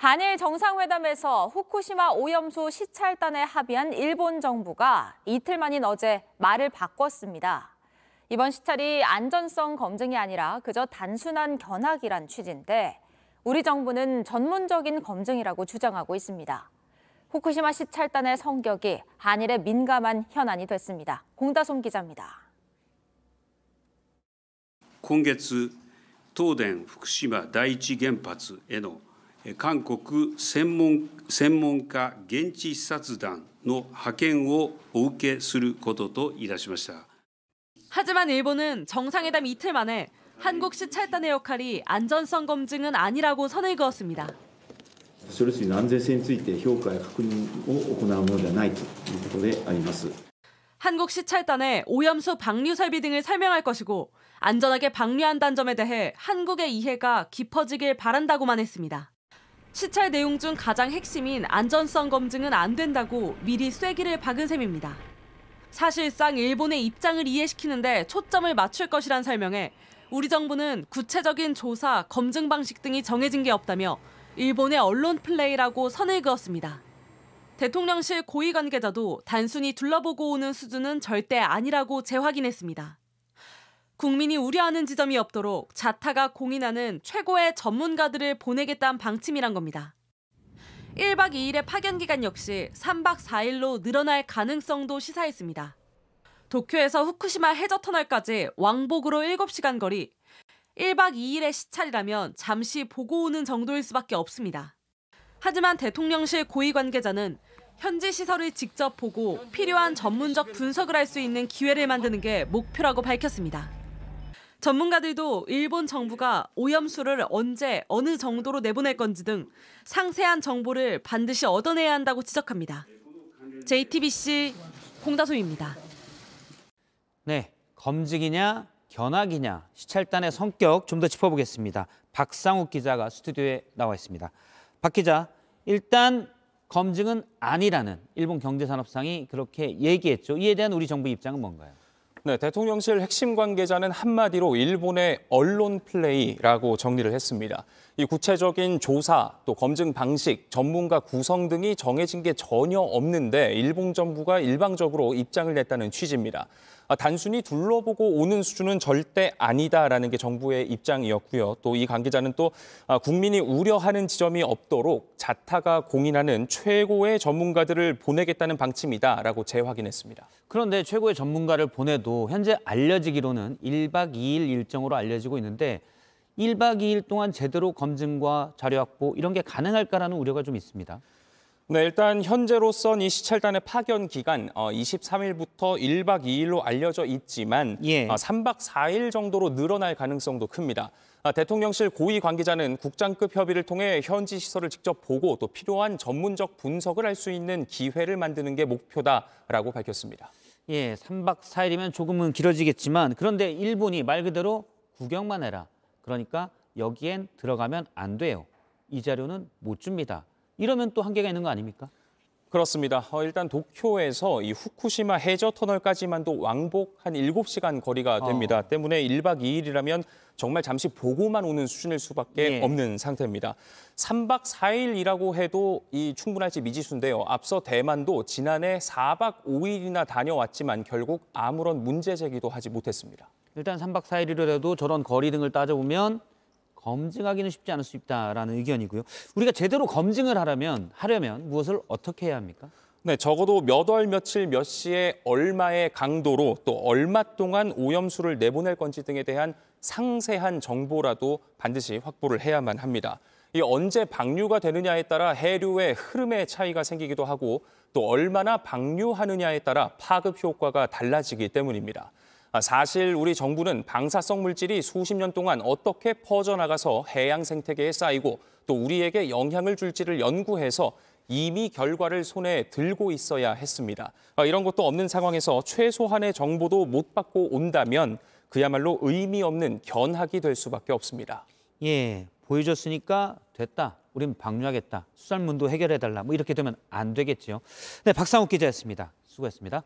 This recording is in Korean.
한일 정상회담에서 후쿠시마 오염수 시찰단에 합의한 일본 정부가 이틀 만인 어제 말을 바꿨습니다. 이번 시찰이 안전성 검증이 아니라 그저 단순한 견학이란 취지인데 우리 정부는 전문적인 검증이라고 주장하고 있습니다. 후쿠시마 시찰단의 성격이 한일에 민감한 현안이 됐습니다. 공다솜 기자입니다. 今月、東電福島第一原発への韓国専門家現地視察団の派遣をお受けすることといたしました。 하지만 일본은 정상회담 이틀 만에 한국 시찰단의 역할이 안전성 검증은 아니라고 선을 그었습니다. 処理水の安全性について評価や確認を行うものではないということであります。 한국 시찰단에 오염수 방류 설비 등을 설명할 것이고 안전하게 방류한다는 점에 대해 한국의 이해가 깊어지길 바란다고만 했습니다. 시찰 내용 중 가장 핵심인 안전성 검증은 안 된다고 미리 쐐기를 박은 셈입니다. 사실상 일본의 입장을 이해시키는데 초점을 맞출 것이란 설명에 우리 정부는 구체적인 조사, 검증 방식 등이 정해진 게 없다며 일본의 언론 플레이라고 선을 그었습니다. 대통령실 고위 관계자도 단순히 둘러보고 오는 수준은 절대 아니라고 재확인했습니다. 국민이 우려하는 지점이 없도록 자타가 공인하는 최고의 전문가들을 보내겠다는 방침이란 겁니다. 1박 2일의 파견 기간 역시 3박 4일로 늘어날 가능성도 시사했습니다. 도쿄에서 후쿠시마 해저터널까지 왕복으로 7시간 거리, 1박 2일의 시찰이라면 잠시 보고 오는 정도일 수밖에 없습니다. 하지만 대통령실 고위 관계자는 현지 시설을 직접 보고 필요한 전문적 분석을 할 수 있는 기회를 만드는 게 목표라고 밝혔습니다. 전문가들도 일본 정부가 오염수를 언제 어느 정도로 내보낼 건지 등 상세한 정보를 반드시 얻어내야 한다고 지적합니다. JTBC 공다솜입니다. 네, 검증이냐 견학이냐 시찰단의 성격 좀 더 짚어보겠습니다. 박상욱 기자가 스튜디오에 나와 있습니다. 박 기자, 일단 검증은 아니라는 일본 경제산업상이 그렇게 얘기했죠. 이에 대한 우리 정부 입장은 뭔가요? 네, 대통령실 핵심 관계자는 한마디로 일본의 언론 플레이라고 정리를 했습니다. 이 구체적인 조사, 또 검증 방식, 전문가 구성 등이 정해진 게 전혀 없는데 일본 정부가 일방적으로 입장을 냈다는 취지입니다. 단순히 둘러보고 오는 수준은 절대 아니다라는 게 정부의 입장이었고요. 또 이 관계자는 또 국민이 우려하는 지점이 없도록 자타가 공인하는 최고의 전문가들을 보내겠다는 방침이다라고 재확인했습니다. 그런데 최고의 전문가를 보내도 현재 알려지기로는 1박 2일 일정으로 알려지고 있는데 1박 2일 동안 제대로 검증과 자료 확보 이런 게 가능할까라는 우려가 좀 있습니다. 네, 일단 현재로선 이 시찰단의 파견 기간 23일부터 1박 2일로 알려져 있지만 3박 4일 정도로 늘어날 가능성도 큽니다. 대통령실 고위 관계자는 국장급 협의를 통해 현지 시설을 직접 보고 또 필요한 전문적 분석을 할 수 있는 기회를 만드는 게 목표다라고 밝혔습니다. 3박 4일이면 조금은 길어지겠지만 그런데 일본이 말 그대로 구경만 해라. 그러니까 여기엔 들어가면 안 돼요. 이 자료는 못 줍니다. 이러면 또 한계가 있는 거 아닙니까? 그렇습니다. 일단 도쿄에서 이 후쿠시마 해저터널까지만도 왕복 한 7시간 거리가 됩니다. 때문에 1박 2일이라면 정말 잠시 보고만 오는 수준일 수밖에 없는 상태입니다. 3박 4일이라고 해도 충분할지 미지수인데요. 앞서 대만도 지난해 4박 5일이나 다녀왔지만 결국 아무런 문제 제기도 하지 못했습니다. 일단 3박 4일이라도 저런 거리 등을 따져보면 검증하기는 쉽지 않을 수 있다라는 의견이고요. 우리가 제대로 검증을 하려면 무엇을 어떻게 해야 합니까? 네, 적어도 몇 월, 며칠, 몇 시에 얼마의 강도로 또 얼마 동안 오염수를 내보낼 건지 등에 대한 상세한 정보라도 반드시 확보를 해야만 합니다. 이 언제 방류가 되느냐에 따라 해류의 흐름의 차이가 생기기도 하고 또 얼마나 방류하느냐에 따라 파급 효과가 달라지기 때문입니다. 사실 우리 정부는 방사성 물질이 수십 년 동안 어떻게 퍼져나가서 해양 생태계에 쌓이고 또 우리에게 영향을 줄지를 연구해서 이미 결과를 손에 들고 있어야 했습니다. 이런 것도 없는 상황에서 최소한의 정보도 못 받고 온다면 그야말로 의미 없는 견학이 될 수밖에 없습니다. 보여줬으니까 됐다. 우린 방류하겠다. 수산문도 해결해달라. 이렇게 되면 안 되겠죠. 네, 박상욱 기자였습니다. 수고했습니다.